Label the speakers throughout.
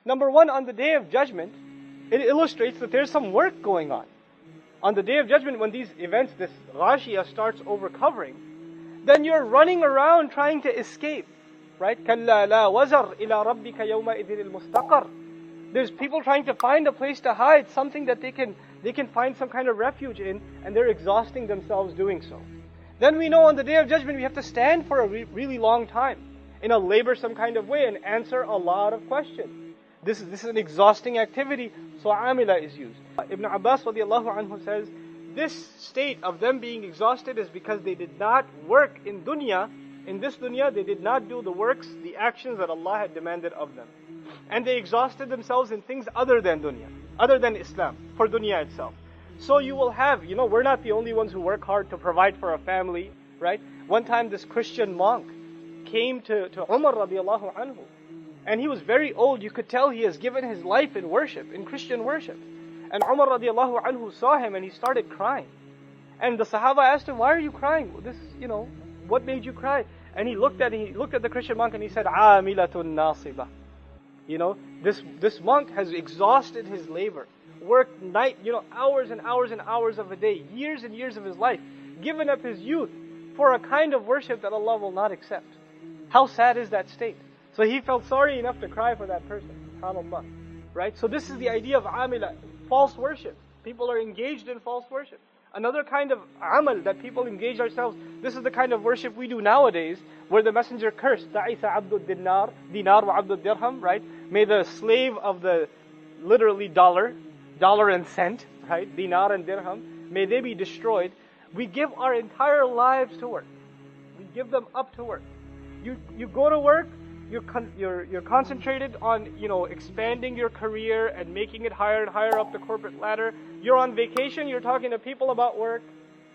Speaker 1: Number one, on the Day of Judgment, it illustrates that there's some work going on. On the Day of Judgment, when these events, this ghashiyah starts overcovering, then you're running around trying to escape, right? كَلَّا لَا وَزَرْ إِلَىٰ رَبِّكَ يَوْمَئِذٍ الْمُسْتَقَرْ. There's people trying to find a place to hide, something that they can find some kind of refuge in, and they're exhausting themselves doing so. Then we know on the Day of Judgment we have to stand for a really long time in a laborsome kind of way and answer a lot of questions. This is an exhausting activity, so amila is used. Ibn Abbas radiallahu anhu says, this state of them being exhausted is because they did not work in dunya. In this dunya, they did not do the works, the actions that Allah had demanded of them. And they exhausted themselves in things other than dunya, other than Islam, for dunya itself. So you will have, we're not the only ones who work hard to provide for a family, right? One time this Christian monk came to Umar radiallahu anhu, and he was very old. You could tell he has given his life in worship, in Christian worship. And Umar radiallahu anhu saw him and he started crying. And the Sahaba asked him, why are you crying? What made you cry? And he looked at the Christian monk and he said, "Amilatun nasiba." This monk has exhausted his labor, worked night, hours and hours and hours of a day, years and years of his life, given up his youth for a kind of worship that Allah will not accept. How sad is that state? So he felt sorry enough to cry for that person. SubhanAllah. Right? So this is the idea of amila, false worship. People are engaged in false worship. Another kind of amal that people engage ourselves, this is the kind of worship we do nowadays, where the messenger cursed, Ta'isa abdul dinar wa abdul dirham, right? May the slave of the literally dollar and cent, right? Dinar and dirham, may they be destroyed. We give our entire lives to work. We give them up to work. You go to work, you're concentrated on expanding your career and making it higher and higher up the corporate ladder. You're on vacation, you're talking to people about work.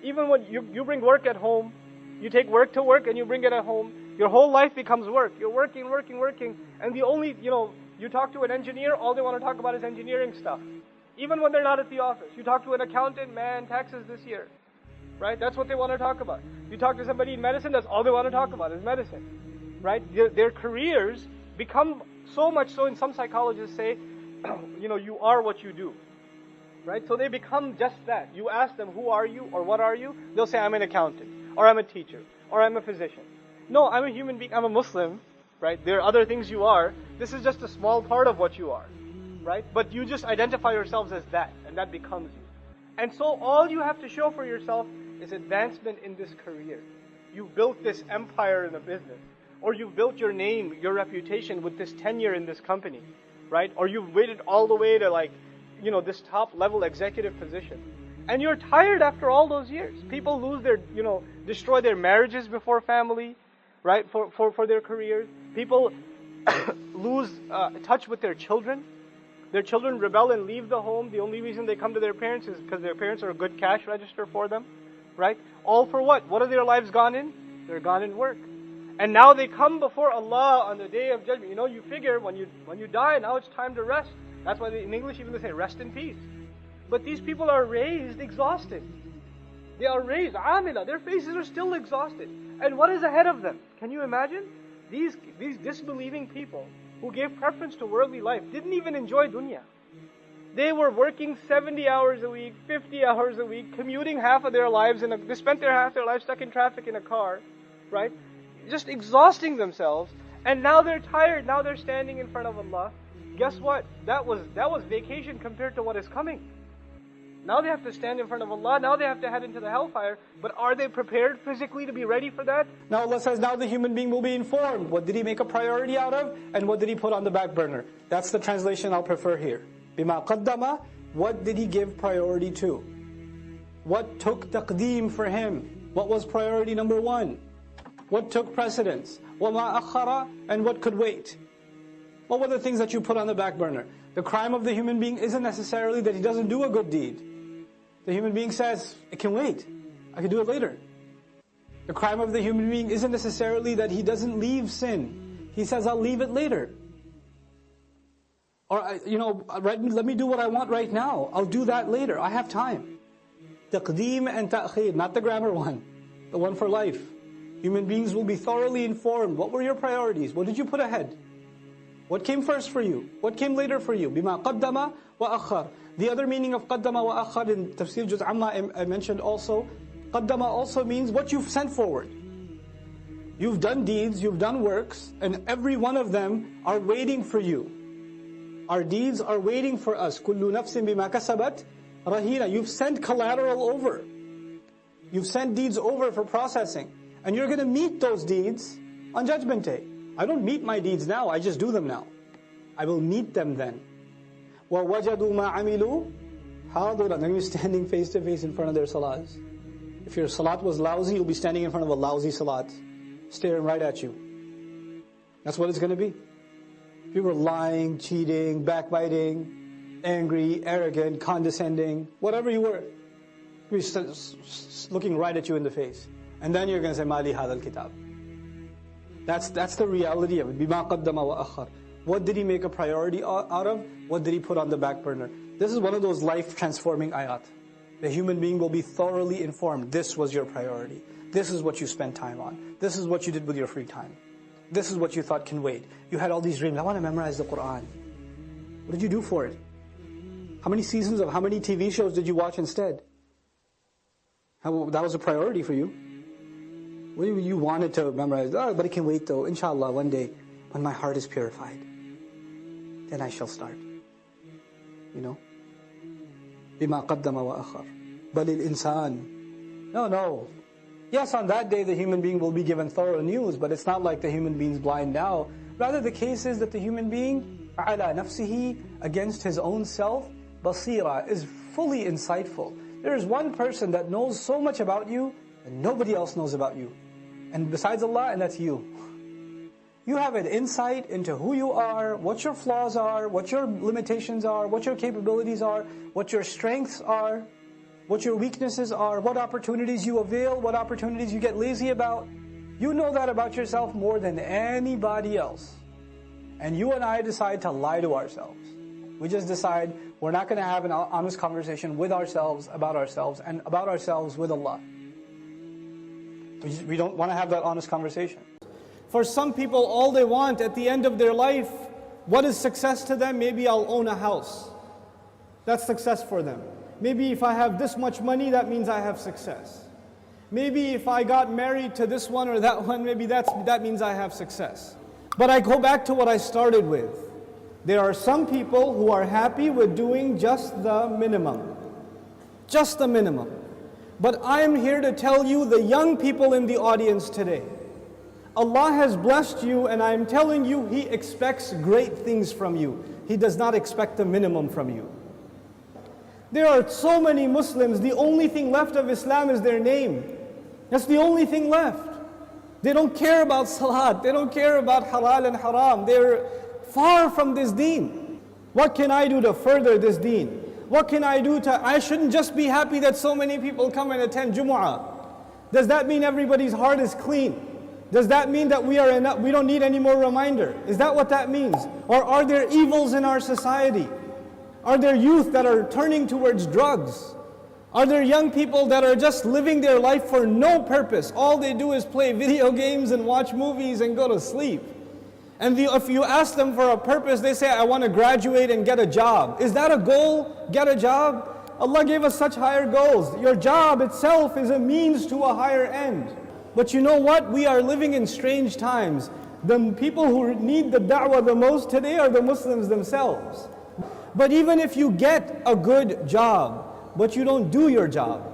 Speaker 1: Even when you bring work at home, you take work to work and you bring it at home. Your whole life becomes work. You're working, and the only you talk to an engineer, all they want to talk about is engineering stuff. Even when they're not at the office, you talk to an accountant, man, taxes this year, right? That's what they want to talk about. You talk to somebody in medicine, that's all they want to talk about is medicine. Right? Their careers become so much so, and some psychologists say, you are what you do. Right? So they become just that. You ask them, who are you or what are you? They'll say, I'm an accountant, or I'm a teacher, or I'm a physician. No, I'm a human being, I'm a Muslim. Right? There are other things you are. This is just a small part of what you are. Right? But you just identify yourselves as that, and that becomes you. And so all you have to show for yourself is advancement in this career. You built this empire in a business. Or you've built your name, your reputation with this tenure in this company, right? Or you've waited all the way to this top level executive position. And you're tired after all those years. People destroy their marriages before family, right? For their careers. People lose touch with their children. Their children rebel and leave the home. The only reason they come to their parents is because their parents are a good cash register for them, right? All for what? What are their lives gone in? They're gone in work. And now they come before Allah on the Day of Judgment. You figure when you die, now it's time to rest. That's why in English even they say, rest in peace. But these people are raised exhausted. They are raised, amila. Their faces are still exhausted. And what is ahead of them? Can you imagine? These disbelieving people who gave preference to worldly life didn't even enjoy dunya. They were working 70 hours a week, 50 hours a week, commuting half of their lives, they spent half their lives stuck in traffic in a car, right? Just exhausting themselves, and now they're tired. Now they're standing in front of Allah. Guess what? That was vacation compared to what is coming. Now they have to stand in front of Allah. Now they have to head into the hellfire. But are they prepared physically to be ready for that? Now Allah says, now the human being will be informed. What did he make a priority out of? And what did he put on the back burner? That's the translation I'll prefer here. Bima qaddama, what did he give priority to? What took taqdeem for him? What was priority number one? What took precedence? وَمَا أَخَّرَ, and what could wait? What were the things that you put on the back burner? The crime of the human being isn't necessarily that he doesn't do a good deed. The human being says, it can wait. I can do it later. The crime of the human being isn't necessarily that he doesn't leave sin. He says, I'll leave it later. Or, let me do what I want right now. I'll do that later. I have time. Taqdeem and ta'khir, not the grammar one. The one for life. Human beings will be thoroughly informed. What were your priorities? What did you put ahead?
Speaker 2: What came first for you? What came later for you? بِمَا قَدَّمَ وَأَخَّرَ. The other meaning of قَدَّمَ وَأَخَّرَ in Tafseer Juz Amma I mentioned also, قَدَّمَ also means what you've sent forward. You've done deeds, you've done works, and every one of them are waiting for you. Our deeds are waiting for us. كُلُّ نَفْسٍ بِمَا كَسَبَتْ رَهِينَ. You've sent collateral over. You've sent deeds over for processing. And you're going to meet those deeds on Judgment Day. I don't meet my deeds now, I just do them now. I will meet them then. وَوَجَدُوا مَا عَمِلُوا حَاضِرًا. Then you're standing face to face in front of their salats. If your salat was lousy, you'll be standing in front of a lousy salat, staring right at you. That's what it's going to be. If you were lying, cheating, backbiting, angry, arrogant, condescending, whatever you were, you'll be looking right at you in the face. And then you're going to say, مَالِ هَذَا الْكِتَابِ. That's the reality of it. بِمَا قَدَّمَ وَأَخَّرَ. What did he make a priority out of? What did he put on the back burner? This is one of those life-transforming ayat. The human being will be thoroughly informed. This was your priority. This is what you spent time on. This is what you did with your free time. This is what you thought can wait. You had all these dreams. I want to memorize the Qur'an. What did you do for it? How many seasons of how many TV shows did you watch instead? That was a priority for you. What you wanted to memorize? Oh, but it can wait though. Inshallah, one day, when my heart is purified, then I shall start. You know? بِمَا قَدَّمَ وَأَخَّرَ بَلِ الْإِنسَانِ. No. Yes, on that day the human being will be given thorough news, but it's not like the human being's blind now. Rather, the case is that the human being, عَلَى نَفْسِهِ, against his own self, basira, is fully insightful. There is one person that knows so much about you, and nobody else knows about you. And besides Allah, and that's you. You have an insight into who you are, what your flaws are, what your limitations are, what your capabilities are, what your strengths are, what your weaknesses are, what opportunities you avail, what opportunities you get lazy about. You know that about yourself more than anybody else. And you and I decide to lie to ourselves. We just decide we're not going to have an honest conversation with ourselves, and about ourselves with Allah. We don't want to have that honest conversation. For some people, all they want at the end of their life, what is success to them? Maybe I'll own a house. That's success for them. Maybe if I have this much money, that means I have success. Maybe if I got married to this one or that one, maybe that means I have success. But I go back to what I started with. There are some people who are happy with doing just the minimum. Just the minimum. But I'm here to tell you, the young people in the audience today, Allah has blessed you, and I'm telling you, He expects great things from you. He does not expect the minimum from you. There are so many Muslims, the only thing left of Islam is their name. That's the only thing left. They don't care about salat, they don't care about halal and haram. They're far from this deen. What can I do to further this deen? What can I do I shouldn't just be happy that so many people come and attend Jumu'ah. Does that mean everybody's heart is clean? Does that mean that we don't need any more reminder? Is that what that means? Or are there evils in our society? Are there youth that are turning towards drugs? Are there young people that are just living their life for no purpose? All they do is play video games and watch movies and go to sleep. And if you ask them for a purpose, they say, I want to graduate and get a job. Is that a goal? Get a job? Allah gave us such higher goals. Your job itself is a means to a higher end. But you know what? We are living in strange times. The people who need the da'wah the most today are the Muslims themselves. But even if you get a good job, but you don't do your job.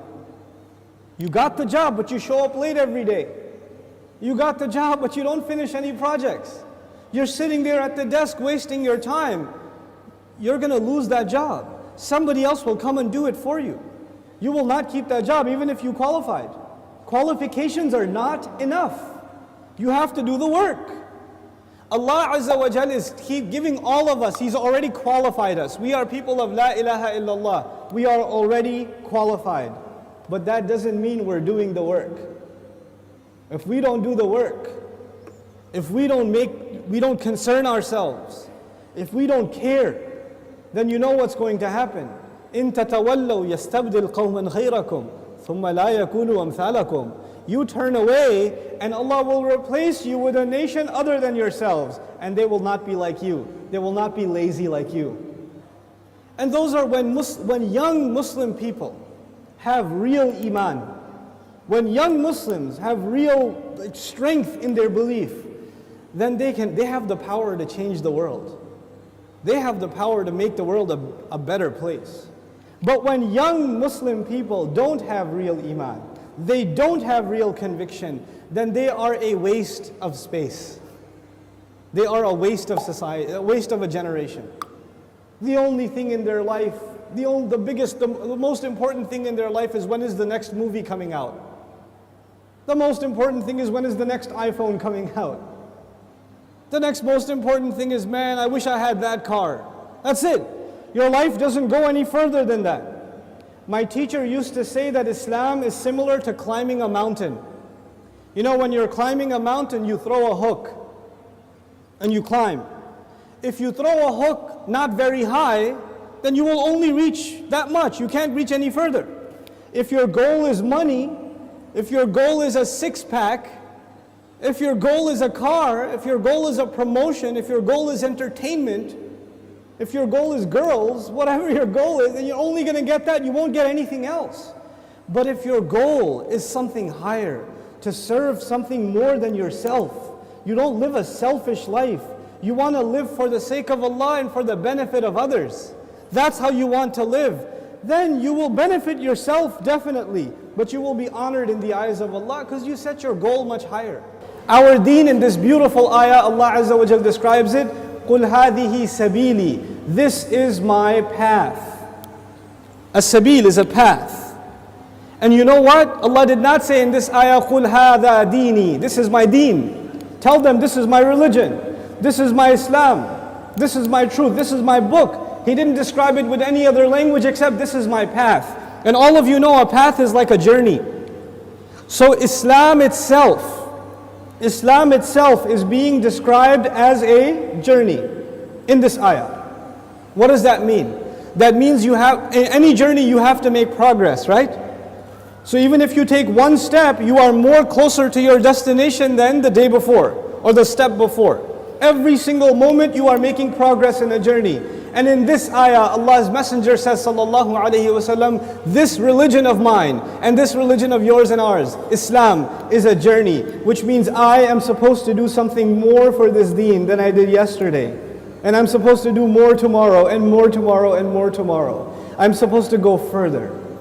Speaker 2: You got the job, but you show up late every day. You got the job, but you don't finish any projects. You're sitting there at the desk wasting your time. You're going to lose that job. Somebody else will come and do it for you. You will not keep that job even if you qualified. Qualifications are not enough. You have to do the work. Allah Azza wa Jal is giving all of us, He's already qualified us. We are people of La ilaha illallah. We are already qualified. But that doesn't mean we're doing the work. If we don't do the work, if we don't concern ourselves, if we don't care, then you know what's going to happen. إِن تَتَوَلَّوْا يَسْتَبْدِلْ قَوْمًا غَيْرَكُمْ ثُمَّ لَا يَكُونُوا أَمْثَالَكُمْ. You turn away, and Allah will replace you with a nation other than yourselves, and they will not be like you. They will not be lazy like you. And those are when young Muslim people have real iman, when young Muslims have real strength in their belief, then they have the power to change the world. They have the power to make the world a better place. But when young Muslim people don't have real iman, they don't have real conviction, then they are a waste of space. They are a waste of society, a waste of a generation. The only thing in their life, the most important thing in their life is when is the next movie coming out. The most important thing is when is the next iPhone coming out. The next most important thing is, man, I wish I had that car. That's it. Your life doesn't go any further than that. My teacher used to say that Islam is similar to climbing a mountain. You know, when you're climbing a mountain, you throw a hook and you climb. If you throw a hook not very high, then you will only reach that much. You can't reach any further. If your goal is money, if your goal is a six-pack, if your goal is a car, if your goal is a promotion, if your goal is entertainment, if your goal is girls, whatever your goal is, then you're only going to get that, you won't get anything else. But if your goal is something higher, to serve something more than yourself, you don't live a selfish life, you want to live for the sake of Allah and for the benefit of others, that's how you want to live, then you will benefit yourself definitely, but you will be honored in the eyes of Allah because you set your goal much higher. Our deen in this beautiful ayah, Allah Azza wa Jal describes it, قُلْ هَذِهِ سَبِيلِي. This is my path. A sabil is a path. And you know what? Allah did not say in this ayah, قُلْ هَذَا دِينِي. This is my deen. Tell them this is my religion. This is my Islam. This is my truth. This is my book. He didn't describe it with any other language except this is my path. And all of you know a path is like a journey. So Islam itself is being described as a journey in this ayah. What does that mean? That means in any journey you have to make progress, right? So even if you take one step, you are more closer to your destination than the day before or the step before. Every single moment you are making progress in a journey. And in this ayah, Allah's Messenger says, sallallahu alaihi wasallam, this religion of mine and this religion of yours and ours, Islam, is a journey, which means I am supposed to do something more for this deen than I did yesterday. And I'm supposed to do more tomorrow and more tomorrow and more tomorrow. I'm supposed to go further.